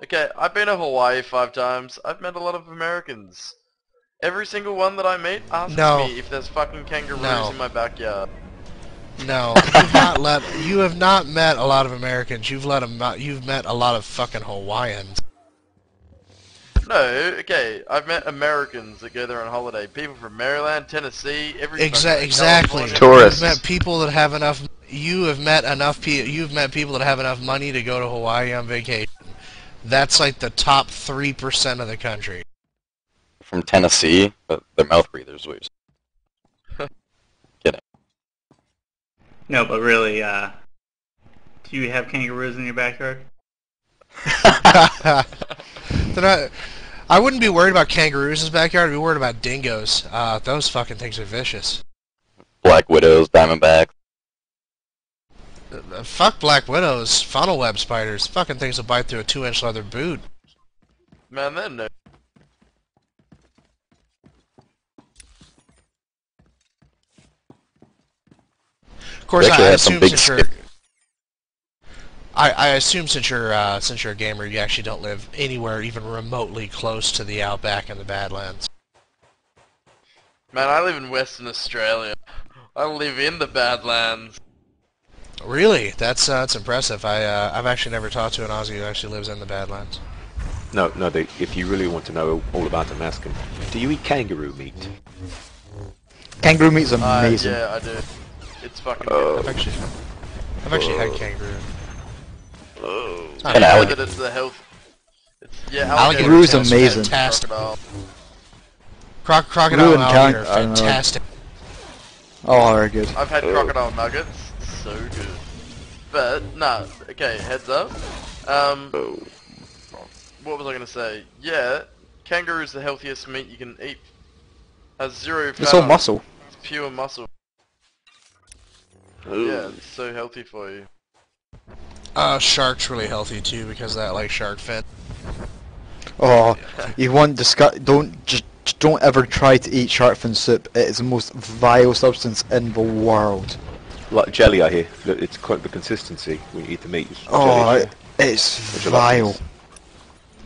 Okay, I've been to Hawaii 5 times. I've met a lot of Americans. Every single one that I meet asks me if there's fucking kangaroos in my backyard. No, you have not met a lot of Americans. You've met a lot of fucking Hawaiians. No, okay, I've met Americans that go there on holiday. People from Maryland, Tennessee, Exactly. Tourists. You've met people that have enough. You've met people that have enough money to go to Hawaii on vacation. That's like the top 3% of the country. From Tennessee, but they're mouth breathers, which. Kidding. No, but really, do you have kangaroos in your backyard? I wouldn't be worried about kangaroos in his backyard. I'd be worried about dingoes. Those fucking things are vicious. Black widows, diamondbacks. Fuck black widows, funnel web spiders. Fucking things will bite through a 2-inch leather boot. Man, they're no. Of course, I assume since you're a gamer, you actually don't live anywhere even remotely close to the outback and the Badlands. Man, I live in Western Australia. I live in the Badlands. Really? That's impressive. I've actually never talked to an Aussie who actually lives in the Badlands. No, if you really want to know all about them, ask him. Do you eat kangaroo meat? Kangaroo meat's amazing. Yeah, I do. It's fucking good. I've actually had kangaroo. And alligator. It's the health. Alligator is amazing. Fantastic. Crocodile. Crocodile and alligator, fantastic. Oh, very good. I've had crocodile nuggets. So good. But, nah, okay, heads up. What was I gonna say? Yeah, kangaroo's the healthiest meat you can eat. Has 0 fat. It's all muscle. It's pure muscle. Yeah, it's so healthy for you. Shark's really healthy too because of that, like, shark fin. Oh, you want don't ever try to eat shark fin soup. It is the most vile substance in the world. Like jelly, I hear. It's quite the consistency when you eat the meat. It's vile.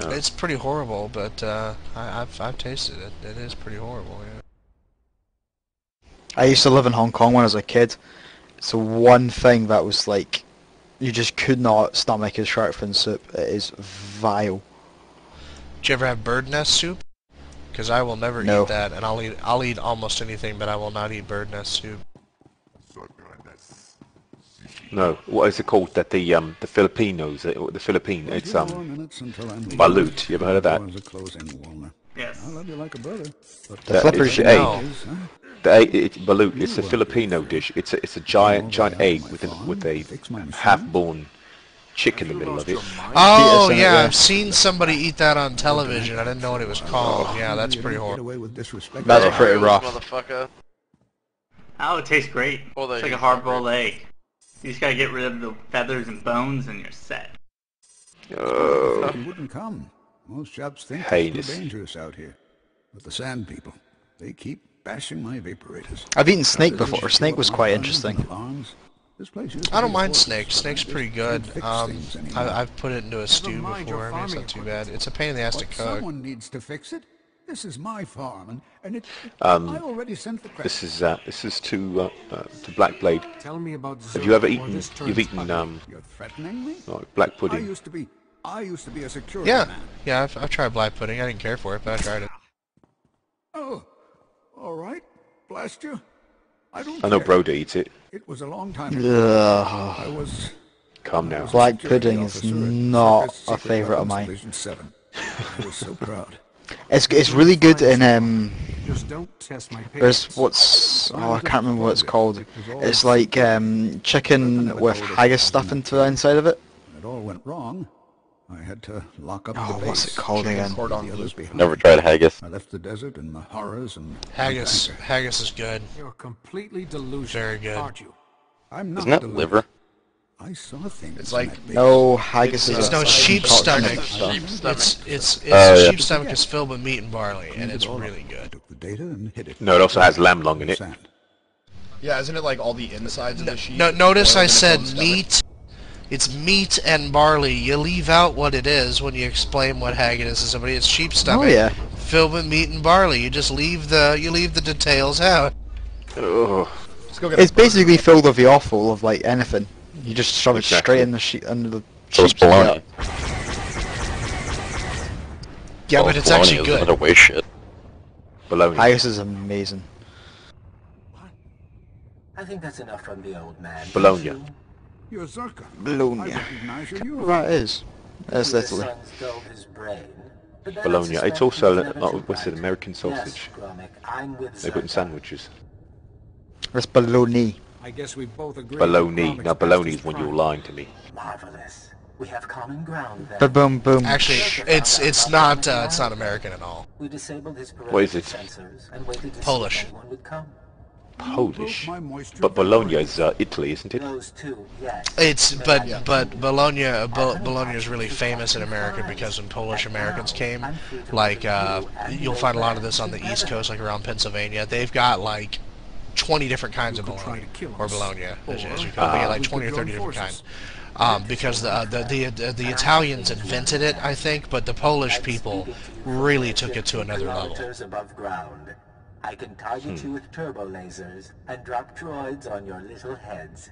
Oh. It's pretty horrible, but I've tasted it. It is pretty horrible. Yeah. I used to live in Hong Kong when I was a kid. It's the one thing that was like, you just could not stomach is shark fin soup. It is vile. Did you ever have bird nest soup? Because I will never eat that, and I'll eat almost anything, but I will not eat bird nest soup. No, what is it called? That the Filipinos, the Philippine, it's balut. You ever heard of that? Yes. The flippers, It's balut. It's a Filipino dish. It's a giant egg with a half-born chick in the middle of it. Oh yeah, I've seen somebody eat that on television. I didn't know what it was called. Yeah, that's pretty horrible. That's pretty rough. Motherfucker. Oh, it tastes great. Well, it's like a hard-boiled egg. You just gotta get rid of the feathers and bones, and you're set. You wouldn't come. Most jobs think it's too dangerous out here. But the sand people, they keep bashing my evaporators. I've eaten snake before. Snake was quite interesting. I don't mind snake. Snake's pretty good. I've put it into a stew before. I mean, it's not too bad. It's a pain in the ass to cook. Someone needs to fix it. This is my farm, and I already sent the this is to Black Blade. Tell me about Have you ever eaten? You've eaten You're threatening me? black pudding. I used to be a security man. Yeah, I've tried black pudding. I didn't care for it, but I tried it. Oh, all right. Blast you. I know Broda eats it. It was a long time ago. I was. Calm now. Black pudding is not a favourite of mine. I was so proud. It's really good in Just don't test my there's I can't remember what it's called. It's like chicken with haggis stuff into the inside of it. It all went wrong. I had to lock up the base. What's it called again? Never tried haggis. I left the desert and the horrors and haggis is good. You're completely delusional. Very good. Aren't you? I'm not Isn't that liver? I saw things. It's like no haggis is sheep's stomach. Sheep's stomach. It's yeah. sheep's stomach is filled with meat and barley, and it's really good. Took the data and hid it. No, it also has lamb lung in it. Yeah, isn't it like all the insides of the sheep? No, notice I said meat. It's meat and barley. You leave out what it is when you explain what haggis is to somebody. It's sheep stomach. Oh yeah. Filled with meat and barley. You just leave the details out. Ugh. It's basically filled with the offal of like anything. You just shove it straight in the under the So it's sheep's bologna. gut. Yeah, Well, but it's bologna actually is good. another way shit. Bologna. Haggis is amazing. I think that's enough from the old man. Bologna. You're Zerka. Bologna. I recognize your Well, that is. That's literally. Bologna. It's also what's it? American sausage. They put in sandwiches. That's bologna. I guess we both agree. Bologna. Now bologna is when you're lying to me. Marvelous. We have common ground then. Boom boom. Actually, it's not American at all. We disabled his What is it? sensors and waited to Polish. see if anyone would come. Polish. But Bologna is Italy, isn't it? Those two, yes. It's but Bologna is really famous in America because when Polish Americans came, like you'll find a lot of this on the East Coast, like around Pennsylvania. They've got like 20 different kinds of bologna, or bologna, as you call it. They get like 20 or 30 different kinds. Because the Italians invented it, I think, but the Polish people really took it to another level. Above ground. I can target you with turbo lasers and drop droids on your little heads.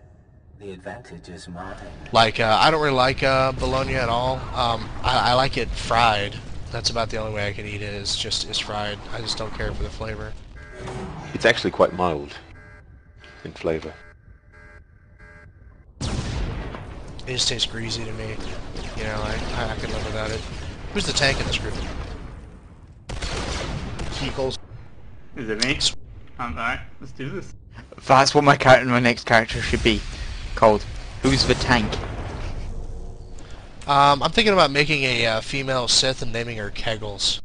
The advantage is mine. Like, I don't really like bologna at all. I like it fried. That's about the only way I can eat it, is fried. I just don't care for the flavor. It's actually quite mild in flavour. It just tastes greasy to me. You know, I can live without it. Who's the tank in this group? Equals. Is it me? Alright, let's do this. That's what my next character should be called. Who's the tank? I'm thinking about making a female Sith and naming her Kegels,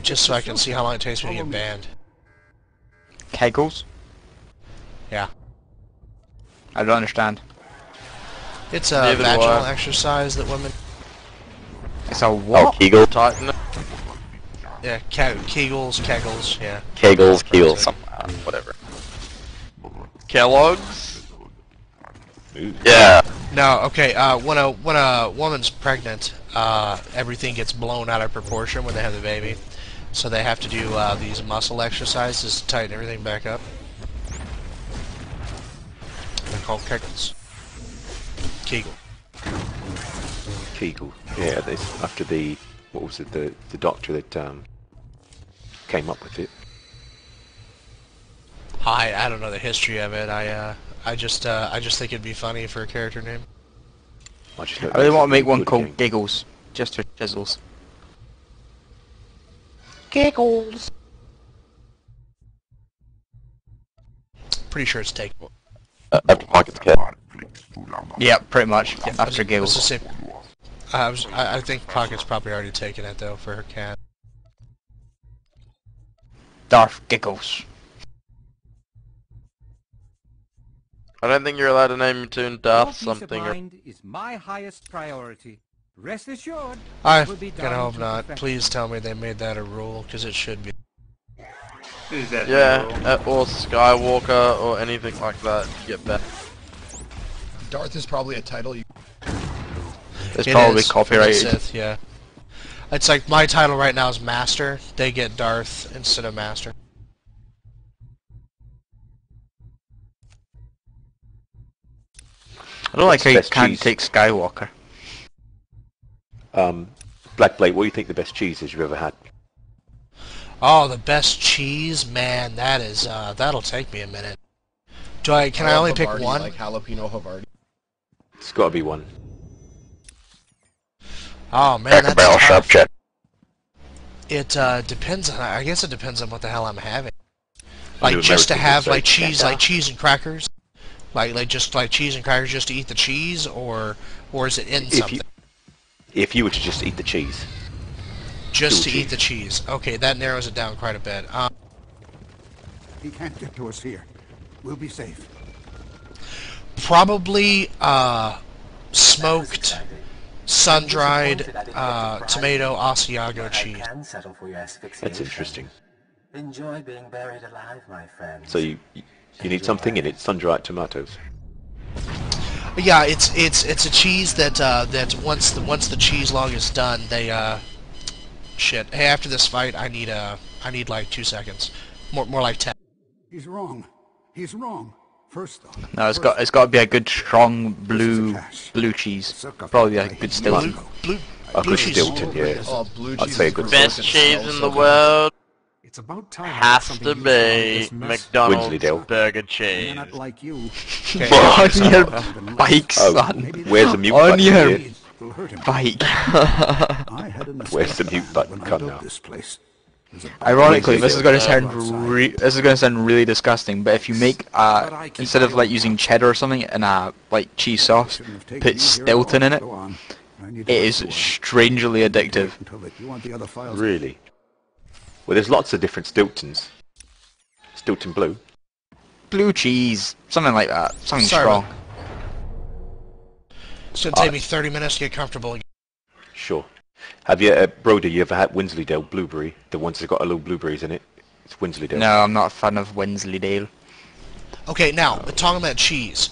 just so I can see how long it takes me to get banned. Kegels? Yeah. I don't understand. It's a vaginal exercise that women... It's a what? Oh, Kegel? Titan. Yeah, Kegels, yeah. Kegels, whatever. Kellogg's? Yeah. No, okay, when a woman's pregnant, everything gets blown out of proportion when they have the baby. So they have to do these muscle exercises to tighten everything back up. They're called Kegels. Kegel. Kegel. Yeah, this after the what was it? The doctor that came up with it. I don't know the history of it. I just think it'd be funny for a character name. I really want to make one called Giggles, just for chisels. Giggles. Pretty sure it's taken. After Pocket's cat. Yeah, pretty much. After I Giggles. think Pocket's probably already taken it though for her cat. Darth Giggles. I don't think you're allowed to name your tune Darth something. Or... is my highest priority. Rest assured. I can hope not. Please tell me they made that a rule, because it should be. Is that or Skywalker or anything like that. You get better. Darth is probably a title you... It's probably copyrighted. Sith, yeah. It's like my title right now is Master. They get Darth instead of Master. I don't like how you can't take Skywalker. Black Blade, what do you think the best cheese is you've ever had? Oh, the best cheese? Man, that is, that'll take me a minute. Can I only pick Havarti, one? like jalapeno Havarti. It's got to be one. Oh man, Cracker Barrel sharp check. It depends on. I guess it depends on what the hell I'm having. Like just to have like cheese and crackers, like just like cheese and crackers just to eat the cheese, or is it in something? If you were to just eat the cheese. Just to eat the cheese. Okay, that narrows it down quite a bit. He can't get to us here. We'll be safe. Probably smoked, sun-dried tomato Asiago cheese. That's interesting. Enjoy being buried alive, my friend. So you need something in it, sun-dried tomatoes. Yeah, it's a cheese that that once the cheese log is done, they shit. Hey, after this fight, I need like 2 seconds, more like 10. He's wrong. He's wrong. First off, no, it's got to be a good strong blue cheese. Probably a good Stilton. Blue good cheese. Stilton, yeah. Oh, blue I'd cheese say a is good great. Best cheese in the world It's about time has to be McDonald's Wensleydale. burger cheese. not like you. On your bike, Oh, son. where's the mute On button your here? Will hurt him. bike. I had an Where's the mute button? when I Come built now. this place. There's a Ironically, this is going to outside. sound really disgusting. But if you make instead of like using cheddar or something in a like cheese sauce, Shouldn't have taken put you here at Stilton all. in it. Go on. I need It to is go on. strangely addictive. Until that you want the other files. Really? Well, there's lots of different Stiltons. Stilton Blue. Blue cheese, something like that. Something Sorry, strong. It's gonna take me 30 minutes to get comfortable again. Sure. Have you, Brody, you ever had Wensleydale blueberry? The ones that got a little blueberries in it? It's Wensleydale. No, I'm not a fan of Wensleydale. Okay, now talking about cheese.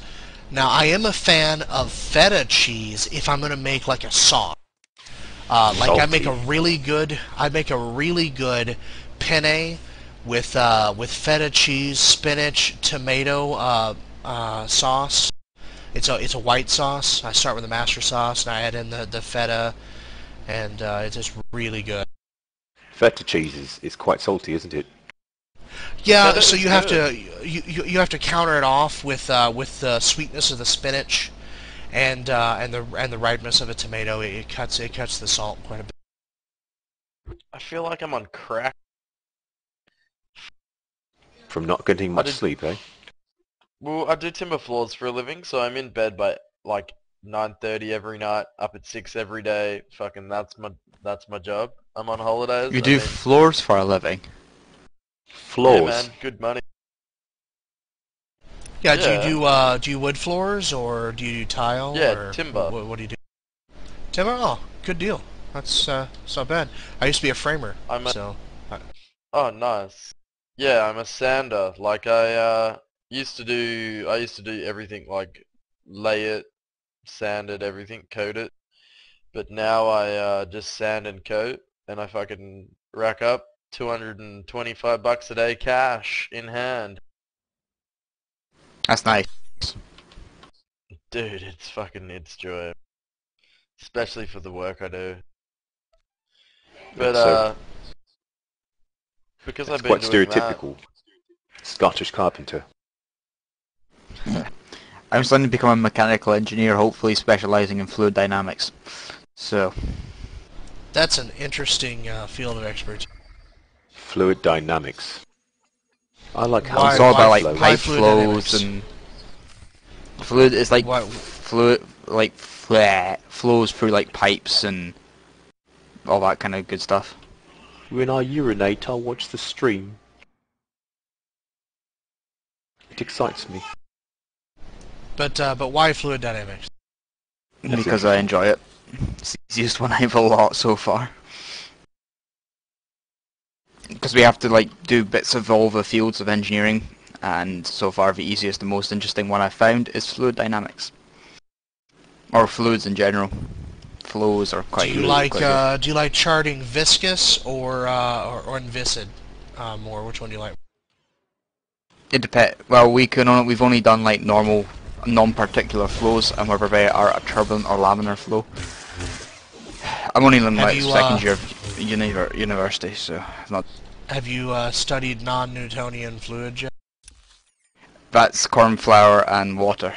Now I am a fan of feta cheese if I'm gonna make like a sauce. Like I make a really good penne with feta cheese, spinach, tomato sauce. It's a white sauce. I start with the master sauce and I add in the feta, and it's just really good. Feta cheese is quite salty, isn't it? Yeah, Feta so is you have good. to you have to counter it off with the sweetness of the spinach, and the ripeness of a tomato. It cuts the salt quite a bit. I feel like I'm on crack. From not getting much sleep, eh? Well, I do timber floors for a living, so I'm in bed by like 9:30 every night, up at 6 every day. Fucking that's my job. I'm on holidays. You do floors for a living. Floors. Yeah, man, good money. Yeah, Yeah. do you wood floors or do you do tile? Yeah, or timber. What do you do? Timber? Oh, good deal. That's not bad. I used to be a framer, Oh, nice. Yeah, I'm a sander. Like I used to do everything, like lay it, sand it, everything, coat it. But now I just sand and coat, and I fucking rack up $225 a day cash in hand. That's nice. Dude, it's joy. Especially for the work I do. But because I've been Quite doing stereotypical. Scottish carpenter. I'm starting to become a mechanical engineer, hopefully specialising in fluid dynamics. So, that's an interesting field of expertise. Fluid dynamics. I like how it's all about like flow. pipe fluid flows dynamics? and fluid. It's like Why- fluid, like flows through like pipes and all that kind of good stuff. When I urinate, I watch the stream. It excites me. But why fluid dynamics? Because I enjoy it. It's the easiest one I've a lot so far. Because we have to like do bits of all the fields of engineering, and so far the easiest and most interesting one I've found is fluid dynamics. Or fluids in general. Flows are quite Do you like charting viscous or inviscid more? Which one do you like? It depends. Well, we've only done like normal, non-particular flows, and we're very are a turbulent or laminar flow. I'm only in like second year of university, so I'm not. Have you studied non-Newtonian fluid yet? That's corn flour and water.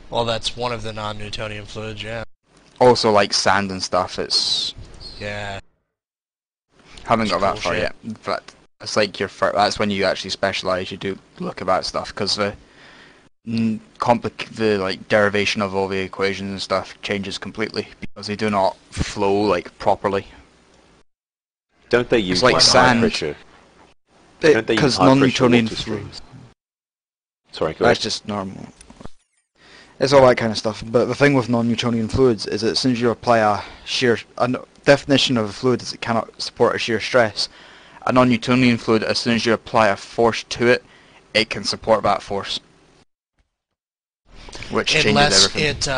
Well, that's one of the non-Newtonian fluids, yeah. Also, like sand and stuff. It's Yeah. haven't got that Cool far shit. yet, but it's like that's when you actually specialize. You do look at that stuff because the like derivation of all the equations and stuff changes completely because they do not flow like properly. Don't they use It's like high sand. pressure? Don't they use Because high pressure non-Newtonian water streams? Sorry, go That's ahead. just normal. It's all that kind of stuff. But the thing with non-Newtonian fluids is that as soon as you apply a definition of a fluid is it cannot support a shear stress. A non-Newtonian fluid, as soon as you apply a force to it, it can support that force. Which changes unless everything. it